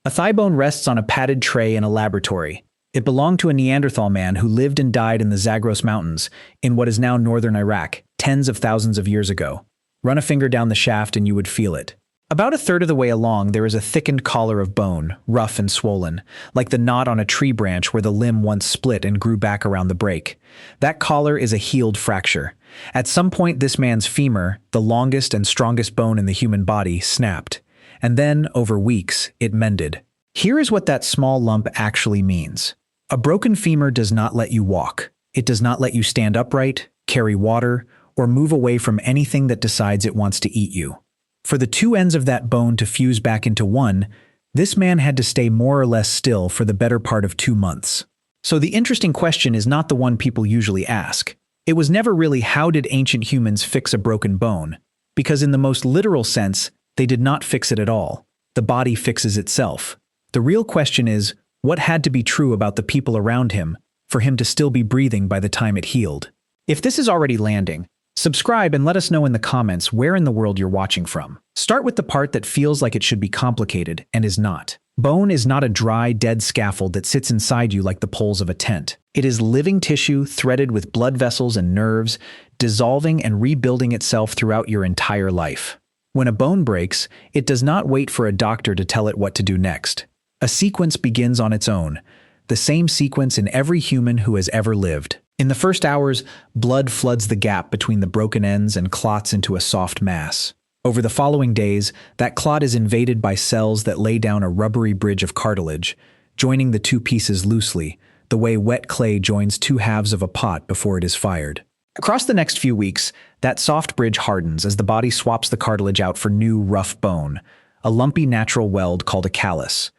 A thigh bone rests on a padded tray in a laboratory. It belonged to a Neanderthal man who lived and died in the Zagros Mountains in what is now northern Iraq, tens of thousands of years ago. Run a finger down the shaft and you would feel it. About a third of the way along, there is a thickened collar of bone, rough and swollen, like the knot on a tree branch where the limb once split and grew back around the break. That collar is a healed fracture. At some point, this man's femur, the longest and strongest bone in the human body, snapped. And then, over weeks, it mended. Here is what that small lump actually means. A broken femur does not let you walk. It does not let you stand upright, carry water, or move away from anything that decides it wants to eat you. For the two ends of that bone to fuse back into one, this man had to stay more or less still for the better part of 2 months. So the interesting question is not the one people usually ask. It was never really how did ancient humans fix a broken bone, because in the most literal sense, they did not fix it at all. The body fixes itself. The real question is, what had to be true about the people around him for him to still be breathing by the time it healed? If this is already landing, subscribe and let us know in the comments where in the world you're watching from. Start with the part that feels like it should be complicated and is not. Bone is not a dry, dead scaffold that sits inside you like the poles of a tent. It is living tissue threaded with blood vessels and nerves, dissolving and rebuilding itself throughout your entire life. When a bone breaks, it does not wait for a doctor to tell it what to do next. A sequence begins on its own, the same sequence in every human who has ever lived. In the first hours, blood floods the gap between the broken ends and clots into a soft mass. Over the following days, that clot is invaded by cells that lay down a rubbery bridge of cartilage, joining the two pieces loosely, the way wet clay joins two halves of a pot before it is fired. Across the next few weeks, that soft bridge hardens as the body swaps the cartilage out for new, rough bone, a lumpy natural weld called a callus.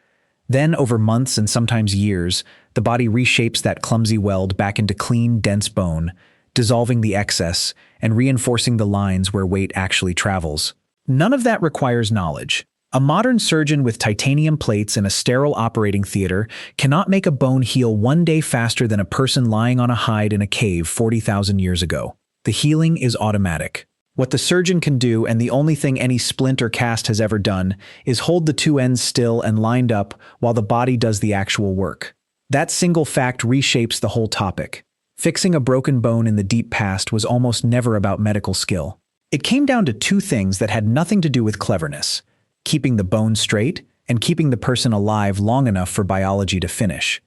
Then, over months and sometimes years, the body reshapes that clumsy weld back into clean, dense bone, dissolving the excess and reinforcing the lines where weight actually travels. None of that requires knowledge. A modern surgeon with titanium plates in a sterile operating theater cannot make a bone heal 1 day faster than a person lying on a hide in a cave 40,000 years ago. The healing is automatic. What the surgeon can do, and the only thing any splint or cast has ever done, is hold the two ends still and lined up while the body does the actual work. That single fact reshapes the whole topic. Fixing a broken bone in the deep past was almost never about medical skill. It came down to two things that had nothing to do with cleverness: keeping the bone straight and keeping the person alive long enough for biology to finish.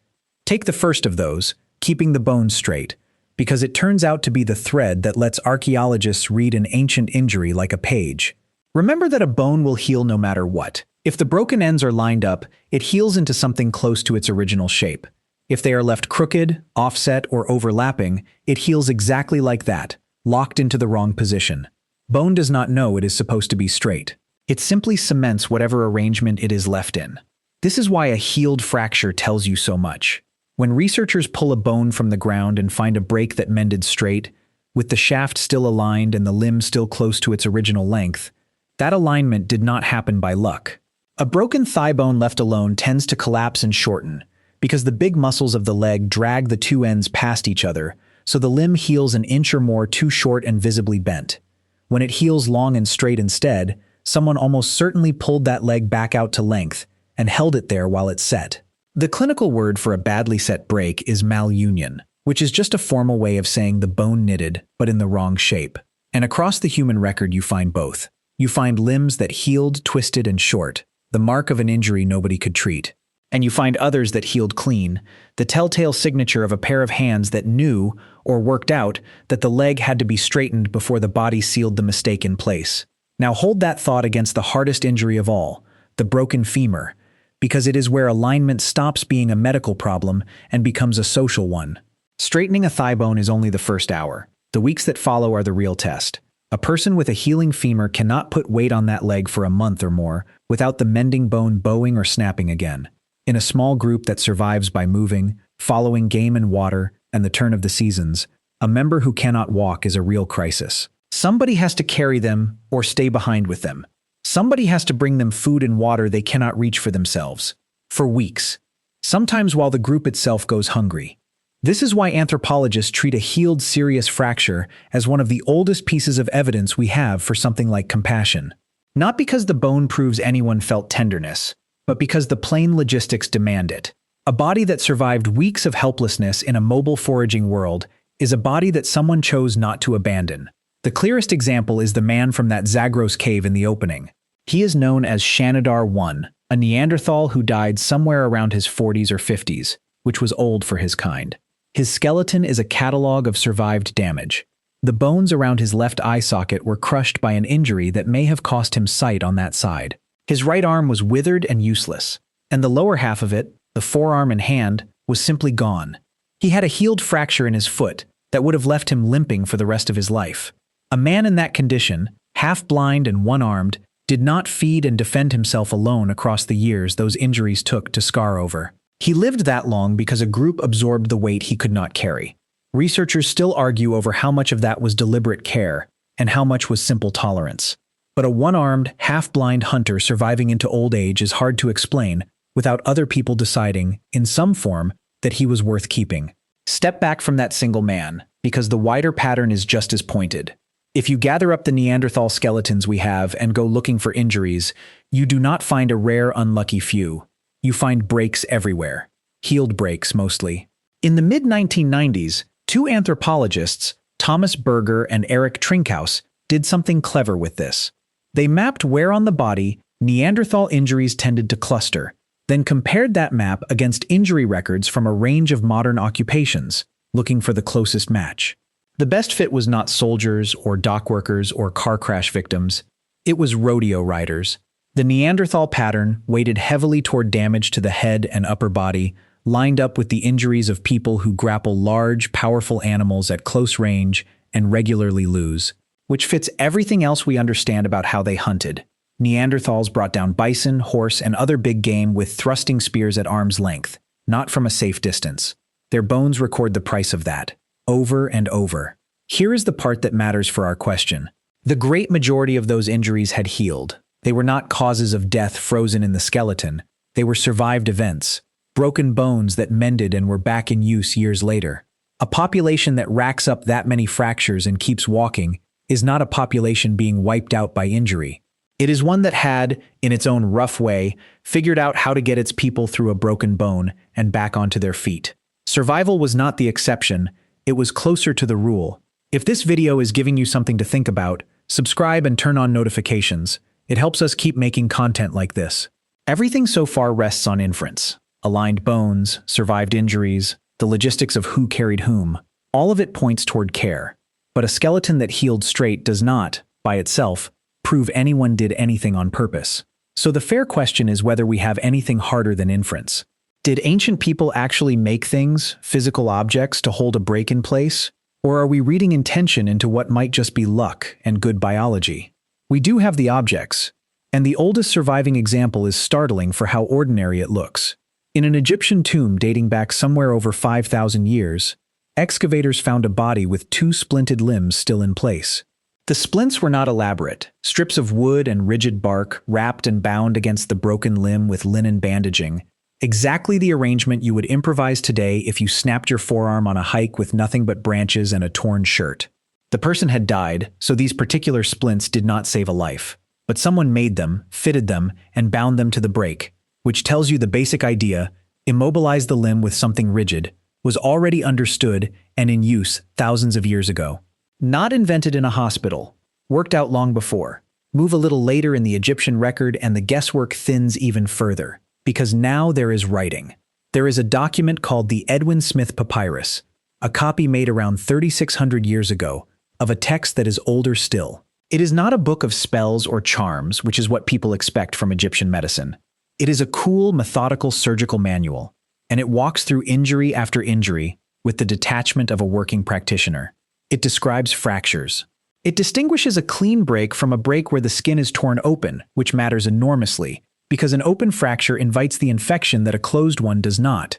Take the first of those, keeping the bone straight, because it turns out to be the thread that lets archaeologists read an ancient injury like a page. Remember that a bone will heal no matter what. If the broken ends are lined up, it heals into something close to its original shape. If they are left crooked, offset, or overlapping, it heals exactly like that, locked into the wrong position. Bone does not know it is supposed to be straight. It simply cements whatever arrangement it is left in. This is why a healed fracture tells you so much. When researchers pull a bone from the ground and find a break that mended straight, with the shaft still aligned and the limb still close to its original length, that alignment did not happen by luck. A broken thigh bone left alone tends to collapse and shorten, because the big muscles of the leg drag the two ends past each other, so the limb heals an inch or more too short and visibly bent. When it heals long and straight instead, someone almost certainly pulled that leg back out to length and held it there while it set. The clinical word for a badly set break is malunion, which is just a formal way of saying the bone knitted, but in the wrong shape. And across the human record you find both. You find limbs that healed, twisted, and short, the mark of an injury nobody could treat. And you find others that healed clean, the telltale signature of a pair of hands that knew, or worked out, that the leg had to be straightened before the body sealed the mistake in place. Now hold that thought against the hardest injury of all, the broken femur, because it is where alignment stops being a medical problem and becomes a social one. Straightening a thigh bone is only the first hour. The weeks that follow are the real test. A person with a healing femur cannot put weight on that leg for a month or more without the mending bone bowing or snapping again. In a small group that survives by moving, following game and water, and the turn of the seasons, a member who cannot walk is a real crisis. Somebody has to carry them or stay behind with them. Somebody has to bring them food and water they cannot reach for themselves. For weeks. Sometimes while the group itself goes hungry. This is why anthropologists treat a healed serious fracture as one of the oldest pieces of evidence we have for something like compassion. Not because the bone proves anyone felt tenderness, but because the plain logistics demand it. A body that survived weeks of helplessness in a mobile foraging world is a body that someone chose not to abandon. The clearest example is the man from that Zagros cave in the opening. He is known as Shanidar I, a Neanderthal who died somewhere around his 40s or 50s, which was old for his kind. His skeleton is a catalog of survived damage. The bones around his left eye socket were crushed by an injury that may have cost him sight on that side. His right arm was withered and useless, and the lower half of it, the forearm and hand, was simply gone. He had a healed fracture in his foot that would have left him limping for the rest of his life. A man in that condition, half-blind and one-armed, did not feed and defend himself alone across the years those injuries took to scar over. He lived that long because a group absorbed the weight he could not carry. Researchers still argue over how much of that was deliberate care and how much was simple tolerance. But a one-armed, half-blind hunter surviving into old age is hard to explain without other people deciding, in some form, that he was worth keeping. Step back from that single man, because the wider pattern is just as pointed. If you gather up the Neanderthal skeletons we have and go looking for injuries, you do not find a rare unlucky few. You find breaks everywhere. Healed breaks, mostly. In the mid-1990s, two anthropologists, Thomas Berger and Eric Trinkhaus, did something clever with this. They mapped where on the body Neanderthal injuries tended to cluster, then compared that map against injury records from a range of modern occupations, looking for the closest match. The best fit was not soldiers or dock workers or car crash victims. It was rodeo riders. The Neanderthal pattern, weighted heavily toward damage to the head and upper body, lined up with the injuries of people who grapple large, powerful animals at close range and regularly lose, which fits everything else we understand about how they hunted. Neanderthals brought down bison, horse, and other big game with thrusting spears at arm's length, not from a safe distance. Their bones record the price of that, over and over. Here is the part that matters for our question. The great majority of those injuries had healed. They were not causes of death frozen in the skeleton. They were survived events, broken bones that mended and were back in use years later. A population that racks up that many fractures and keeps walking is not a population being wiped out by injury. It is one that had, in its own rough way, figured out how to get its people through a broken bone and back onto their feet. Survival was not the exception, it was closer to the rule. If this video is giving you something to think about, subscribe and turn on notifications. It helps us keep making content like this. Everything so far rests on inference. Aligned bones, survived injuries, the logistics of who carried whom. All of it points toward care. But a skeleton that healed straight does not, by itself, prove anyone did anything on purpose. So the fair question is whether we have anything harder than inference. Did ancient people actually make things, physical objects, to hold a break in place? Or are we reading intention into what might just be luck and good biology? We do have the objects, and the oldest surviving example is startling for how ordinary it looks. In an Egyptian tomb dating back somewhere over 5,000 years, excavators found a body with two splinted limbs still in place. The splints were not elaborate, strips of wood and rigid bark wrapped and bound against the broken limb with linen bandaging, exactly the arrangement you would improvise today if you snapped your forearm on a hike with nothing but branches and a torn shirt. The person had died, so these particular splints did not save a life, but someone made them, fitted them, and bound them to the break, which tells you the basic idea: immobilize the limb with something rigid, was already understood and in use thousands of years ago. Not invented in a hospital, worked out long before. Move a little later in the Egyptian record and the guesswork thins even further, because now there is writing. There is a document called the Edwin Smith Papyrus, a copy made around 3,600 years ago, of a text that is older still. It is not a book of spells or charms, which is what people expect from Egyptian medicine. It is a cool, methodical surgical manual, and it walks through injury after injury with the detachment of a working practitioner. It describes fractures. It distinguishes a clean break from a break where the skin is torn open, which matters enormously, because an open fracture invites the infection that a closed one does not.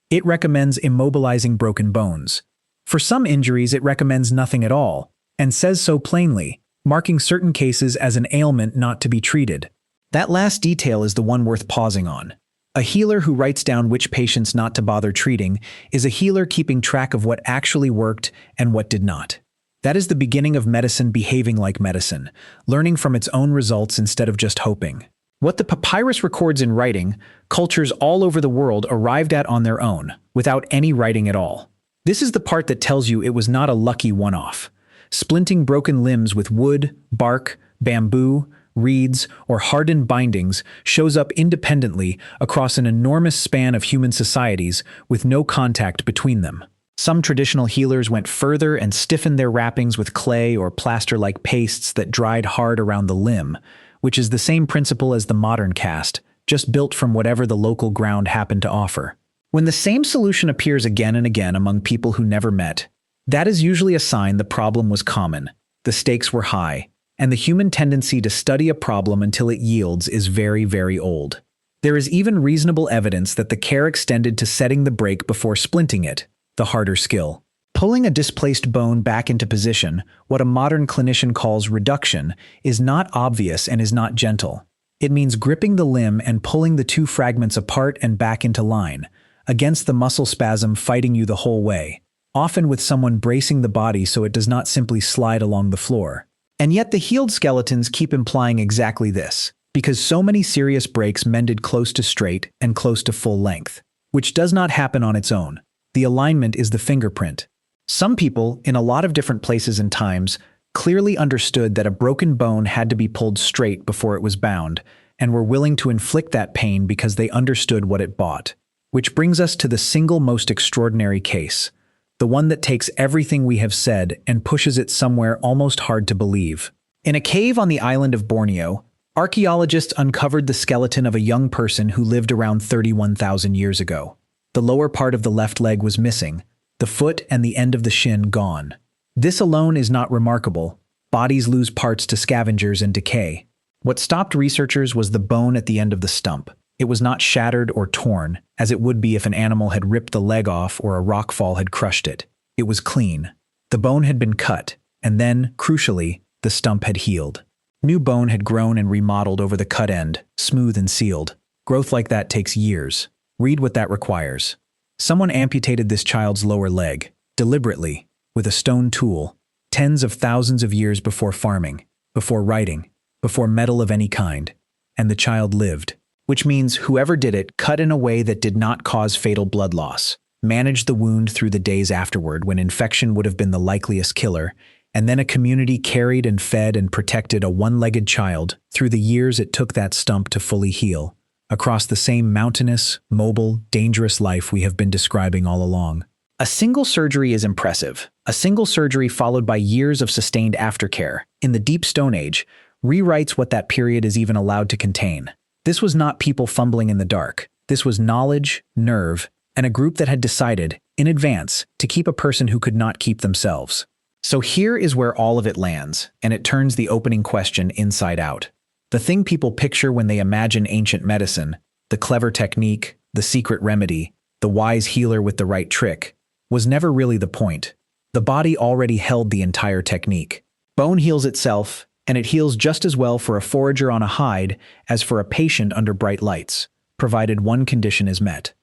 It recommends immobilizing broken bones. For some injuries, it recommends nothing at all, and says so plainly, marking certain cases as an ailment not to be treated. That last detail is the one worth pausing on. A healer who writes down which patients not to bother treating is a healer keeping track of what actually worked and what did not. That is the beginning of medicine behaving like medicine, learning from its own results instead of just hoping. What the papyrus records in writing, cultures all over the world arrived at on their own, without any writing at all. This is the part that tells you it was not a lucky one-off. Splinting broken limbs with wood, bark, bamboo, reeds, or hardened bindings shows up independently across an enormous span of human societies with no contact between them. Some traditional healers went further and stiffened their wrappings with clay or plaster-like pastes that dried hard around the limb, which is the same principle as the modern cast, just built from whatever the local ground happened to offer. When the same solution appears again and again among people who never met, that is usually a sign the problem was common, the stakes were high, and the human tendency to study a problem until it yields is very, very old. There is even reasonable evidence that the care extended to setting the break before splinting it, the harder skill. Pulling a displaced bone back into position, what a modern clinician calls reduction, is not obvious and is not gentle. It means gripping the limb and pulling the two fragments apart and back into line, against the muscle spasm fighting you the whole way, often with someone bracing the body so it does not simply slide along the floor. And yet the healed skeletons keep implying exactly this, because so many serious breaks mended close to straight and close to full length, which does not happen on its own. The alignment is the fingerprint. Some people, in a lot of different places and times, clearly understood that a broken bone had to be pulled straight before it was bound, and were willing to inflict that pain because they understood what it bought. Which brings us to the single most extraordinary case, the one that takes everything we have said and pushes it somewhere almost hard to believe. In a cave on the island of Borneo, archaeologists uncovered the skeleton of a young person who lived around 31,000 years ago. The lower part of the left leg was missing, the foot and the end of the shin gone. This alone is not remarkable. Bodies lose parts to scavengers and decay. What stopped researchers was the bone at the end of the stump. It was not shattered or torn, as it would be if an animal had ripped the leg off or a rockfall had crushed it. It was clean. The bone had been cut, and then, crucially, the stump had healed. New bone had grown and remodeled over the cut end, smooth and sealed. Growth like that takes years. Read what that requires. Someone amputated this child's lower leg, deliberately, with a stone tool, tens of thousands of years before farming, before writing, before metal of any kind, and the child lived. Which means whoever did it cut in a way that did not cause fatal blood loss, managed the wound through the days afterward when infection would have been the likeliest killer, and then a community carried and fed and protected a one-legged child through the years it took that stump to fully heal, across the same mountainous, mobile, dangerous life we have been describing all along. A single surgery is impressive. A single surgery followed by years of sustained aftercare, in the Deep Stone Age, rewrites what that period is even allowed to contain. This was not people fumbling in the dark. This was knowledge, nerve, and a group that had decided, in advance, to keep a person who could not keep themselves. So here is where all of it lands, and it turns the opening question inside out. The thing people picture when they imagine ancient medicine, the clever technique, the secret remedy, the wise healer with the right trick, was never really the point. The body already held the entire technique. Bone heals itself, and it heals just as well for a forager on a hide as for a patient under bright lights, provided one condition is met.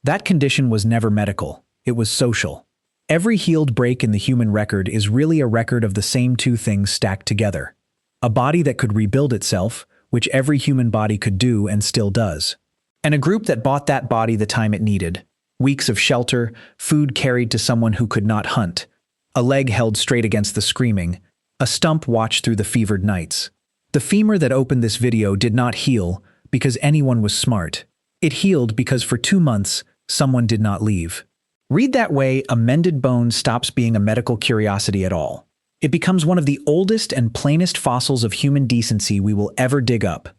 That condition was never medical, it was social. Every healed break in the human record is really a record of the same two things stacked together. A body that could rebuild itself, which every human body could do and still does. And a group that bought that body the time it needed. Weeks of shelter, food carried to someone who could not hunt, a leg held straight against the screaming, a stump watched through the fevered nights. The femur that opened this video did not heal because anyone was smart. It healed because for 2 months, someone did not leave. Read that way, a mended bone stops being a medical curiosity at all. It becomes one of the oldest and plainest fossils of human decency we will ever dig up.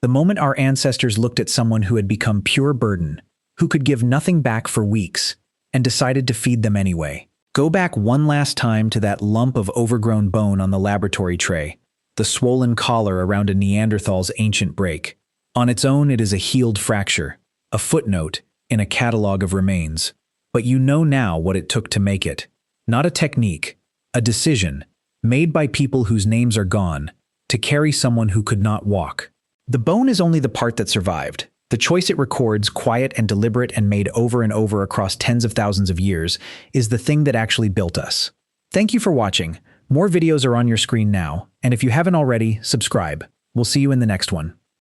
The moment our ancestors looked at someone who had become pure burden, who could give nothing back for weeks, and decided to feed them anyway. Go back one last time to that lump of overgrown bone on the laboratory tray, the swollen collar around a Neanderthal's ancient break. On its own, it is a healed fracture, a footnote in a catalog of remains. But you know now what it took to make it. Not a technique, a decision, made by people whose names are gone, to carry someone who could not walk. The bone is only the part that survived. The choice it records, quiet and deliberate and made over and over across tens of thousands of years, is the thing that actually built us. Thank you for watching. More videos are on your screen now, and if you haven't already, subscribe. We'll see you in the next one.